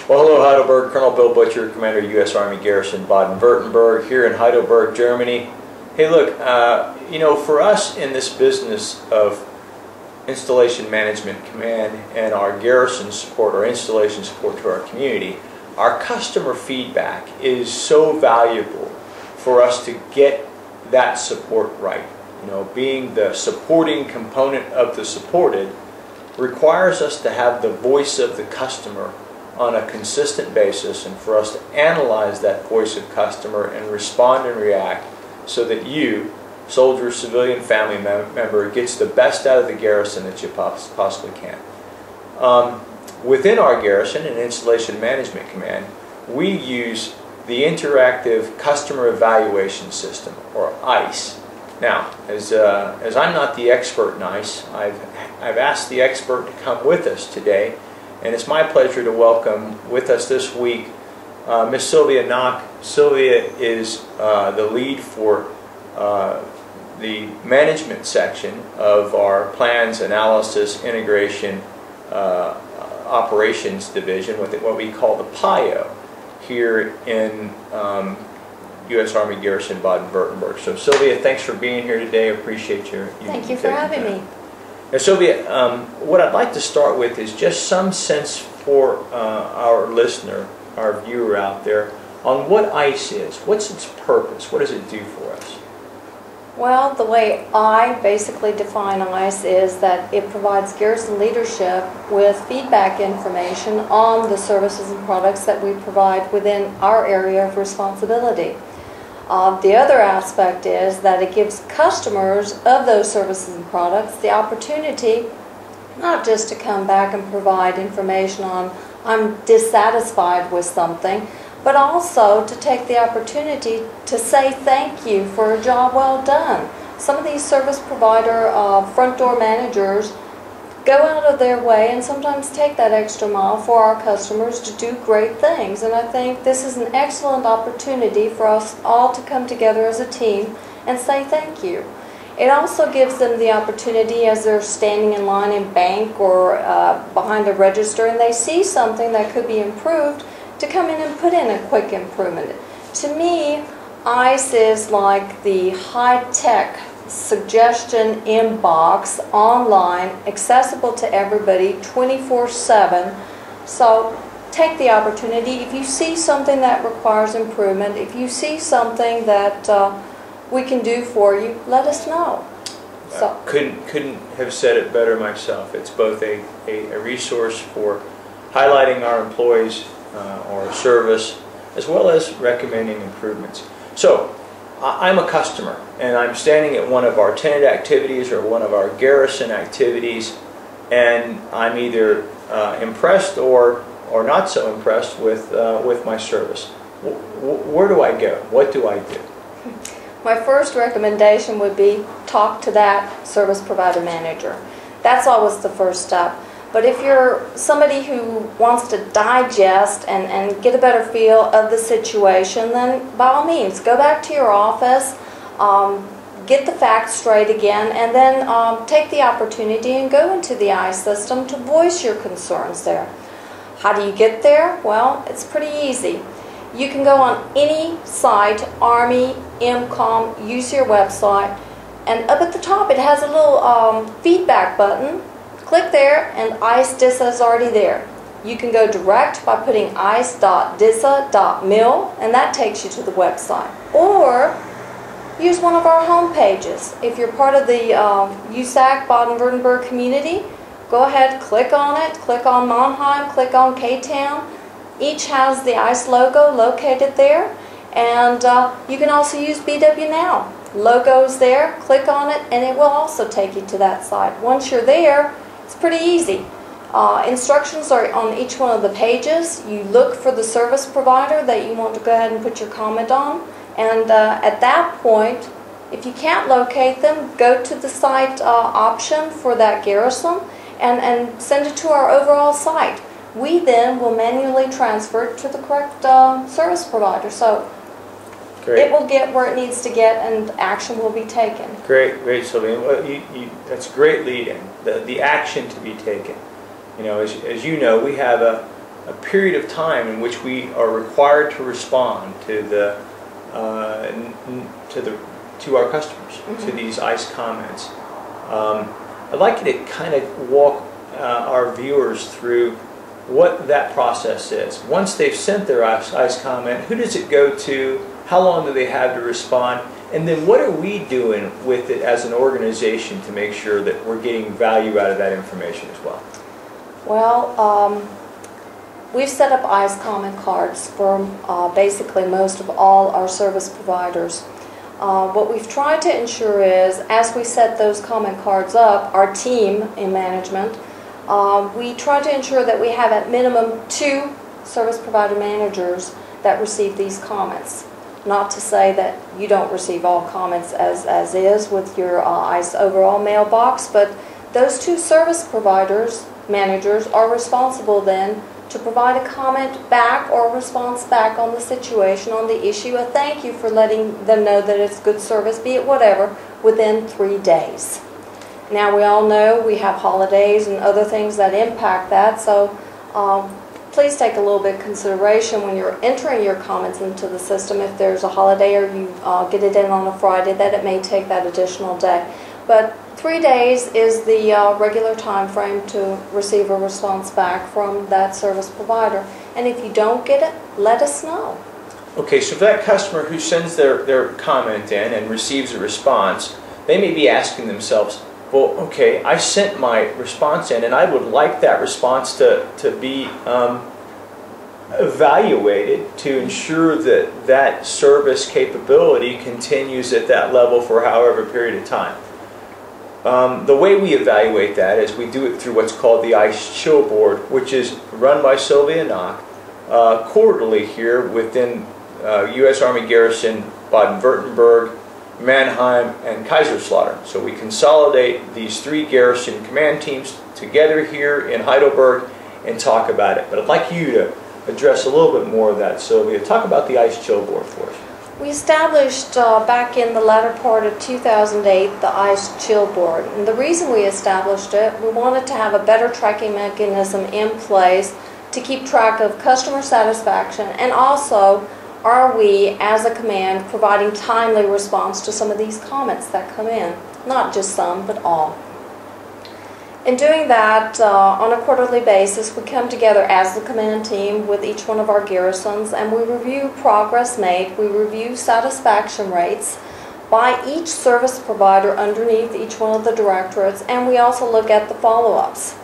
Well, hello Heidelberg, Colonel Bill Butcher, Commander U.S. Army Garrison Baden-Wuerttemberg, here in Heidelberg, Germany. Hey look, you know, for us in this business of installation management command and our garrison support, our installation support to our community, our customer feedback is so valuable for us to get that support right. You know, being the supporting component of the supported requires us to have the voice of the customer on a consistent basis, and for us to analyze that voice of customer and respond and react so that you, soldier, civilian, family member, gets the best out of the garrison that you possibly can. Within our garrison and installation management command, we use the interactive customer evaluation system, or ICE. Now, as I'm not the expert in ICE, I've asked the expert to come with us today, and it's my pleasure to welcome with us this week Miss Silvia Knoch. Silvia is the lead for the management section of our plans, analysis, integration, operations division, what we call the PIO, here in U.S. Army Garrison Baden-Wuerttemberg. So Silvia, thanks for being here today. I appreciate you. Thank you for having me. Now, Silvia, what I'd like to start with is just some sense for our listener, our viewer out there, on what ICE is. What's its purpose? What does it do for us? Well, the way I basically define ICE is that it provides garrison leadership with feedback information on the services and products that we provide within our area of responsibility. The other aspect is that it gives customers of those services and products the opportunity not just to come back and provide information on I'm dissatisfied with something, but also to take the opportunity to say thank you for a job well done. Some of these service provider front door managers go out of their way and sometimes take that extra mile for our customers to do great things. And I think this is an excellent opportunity for us all to come together as a team and say thank you. It also gives them the opportunity as they're standing in line in bank or behind the register and they see something that could be improved to come in and put in a quick improvement. To me, ICE is like the high-tech suggestion inbox online, accessible to everybody 24/7. So take the opportunity. If you see something that requires improvement, if you see something that we can do for you, let us know. So Couldn't have said it better myself. It's both a resource for highlighting our employees or service, as well as recommending improvements. So I'm a customer and I'm standing at one of our tenant activities or one of our garrison activities, and I'm either impressed or not so impressed with my service. Where do I go? What do I do? my first recommendation would be talk to that service provider manager. That's always the first step. But if you're somebody who wants to digest and get a better feel of the situation, then by all means, go back to your office, get the facts straight again, and then take the opportunity and go into the ICE system to voice your concerns there. How do you get there? Well, it's pretty easy. You can go on any site, Army, MCOM, use your website, and up at the top it has a little feedback button. Click there and ICE DISA is already there. You can go direct by putting ice.disa.mil and that takes you to the website. Or use one of our home pages. If you're part of the USAG Baden-Wuerttemberg community, go ahead, click on it, click on Mannheim, click on K-Town. Each has the ICE logo located there, and you can also use BW Now. Logo's there, click on it, and it will also take you to that site. Once you're there, it's pretty easy. Instructions are on each one of the pages. You look for the service provider that you want to go ahead and put your comment on, and at that point, if you can't locate them, go to the site option for that garrison and send it to our overall site. We then will manually transfer it to the correct service provider. So great. It will get where it needs to get and action will be taken. Great, great, Sylvia. Well, that's a great lead-in, the action to be taken. You know, as you know, we have a a period of time in which we are required to respond to our customers, to these ICE comments. I'd like you to kind of walk our viewers through what that process is. Once they've sent their ICE comment, who does it go to? How long do they have to respond? And then what are we doing with it as an organization to make sure that we're getting value out of that information as well? Well, we've set up ICE comment cards for basically most of all our service providers. What we've tried to ensure is, as we set those comment cards up, our team in management, we try to ensure that we have at minimum 2 service provider managers that receive these comments. Not to say that you don't receive all comments as is with your ICE overall mailbox, but those 2 service providers, managers, are responsible then to provide a comment back or a response back on the situation, on the issue, a thank you for letting them know that it's good service, be it whatever, within 3 days. Now we all know we have holidays and other things that impact that, so please take a little bit of consideration when you're entering your comments into the system. If there's a holiday or you get it in on a Friday, that it may take that additional day. But 3 days is the regular time frame to receive a response back from that service provider. And if you don't get it, let us know. Okay, so for that customer who sends their comment in and receives a response, they may be asking themselves, well, okay, I sent my response in and I would like that response to be evaluated to ensure that that service capability continues at that level for however period of time. The way we evaluate that is we do it through what's called the ICE Chill Board, which is run by Silvia Knoch quarterly here within U.S. Army Garrison Baden-Wuerttemberg, Mannheim, and Kaiserslautern. So we consolidate these 3 garrison command teams together here in Heidelberg and talk about it. But I'd like you to address a little bit more of that, Sylvia. Talk about the ICE Chill Board for us. We established back in the latter part of 2008 the ICE Chill Board. And the reason we established it, we wanted to have a better tracking mechanism in place to keep track of customer satisfaction, and also are we, as a command, providing timely response to some of these comments that come in? Not just some, but all. In doing that, on a quarterly basis, we come together as the command team with each one of our garrisons, and we review progress made, we review satisfaction rates by each service provider underneath each one of the directorates, and we also look at the follow-ups.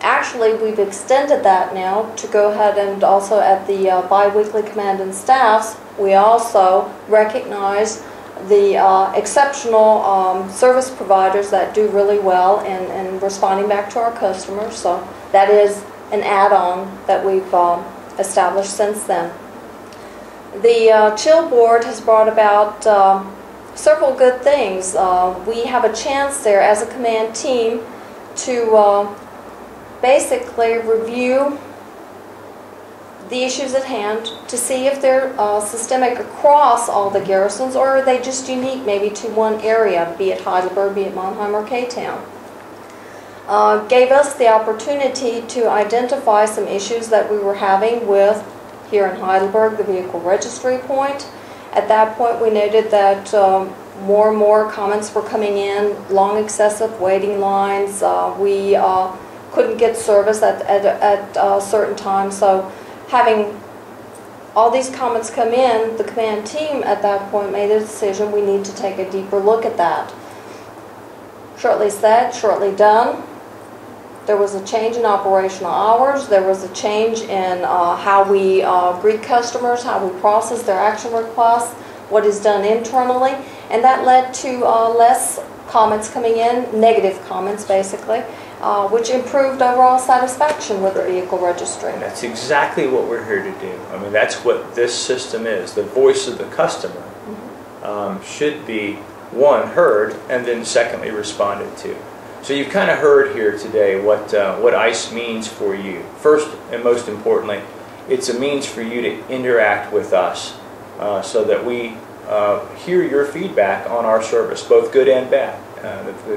Actually, we've extended that now to go ahead and also at the bi-weekly command and staffs, we also recognize the exceptional service providers that do really well in responding back to our customers. So that is an add-on that we've established since then. The Chill Board has brought about several good things. We have a chance there as a command team to basically review the issues at hand to see if they're systemic across all the garrisons, or are they just unique maybe to one area, be it Heidelberg, be it Mannheim, or K-Town. Gave us the opportunity to identify some issues that we were having with, here in Heidelberg, the vehicle registry point. At that point we noted that more and more comments were coming in, long excessive waiting lines, we couldn't get service at certain times. So having all these comments come in, the command team at that point made the decision we need to take a deeper look at that. Shortly said, shortly done. There was a change in operational hours, there was a change in how we greet customers, how we process their action requests, what is done internally, and that led to less comments coming in, negative comments basically, which improved overall satisfaction with the vehicle registry. And that's exactly what we're here to do. I mean, that's what this system is. The voice of the customer should be, one, heard, and then secondly, responded to. So you've kind of heard here today what ICE means for you. First and most importantly, it's a means for you to interact with us so that we hear your feedback on our service, both good and bad.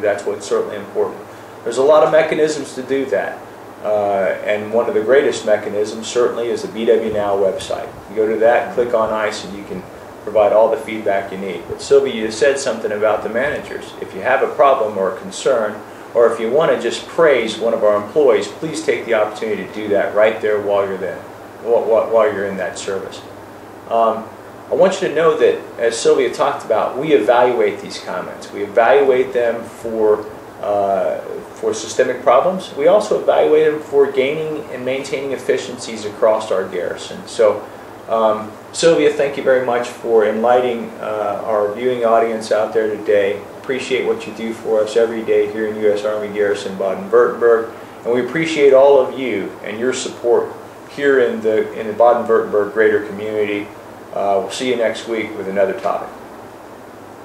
That's what's certainly important. There's a lot of mechanisms to do that. And one of the greatest mechanisms certainly is the BW Now website. You go to that, click on ICE, and you can provide all the feedback you need. But Silvia, you said something about the managers. If you have a problem or a concern, or if you want to just praise one of our employees, please take the opportunity to do that right there while you're there, while you're in that service. I want you to know that, as Silvia talked about, we evaluate these comments. We evaluate them for systemic problems. We also evaluate them for gaining and maintaining efficiencies across our garrison. So, Silvia, thank you very much for enlightening our viewing audience out there today. Appreciate what you do for us every day here in U.S. Army Garrison Baden-Wuerttemberg, and we appreciate all of you and your support here in the Baden-Wuerttemberg greater community. We'll see you next week with another topic.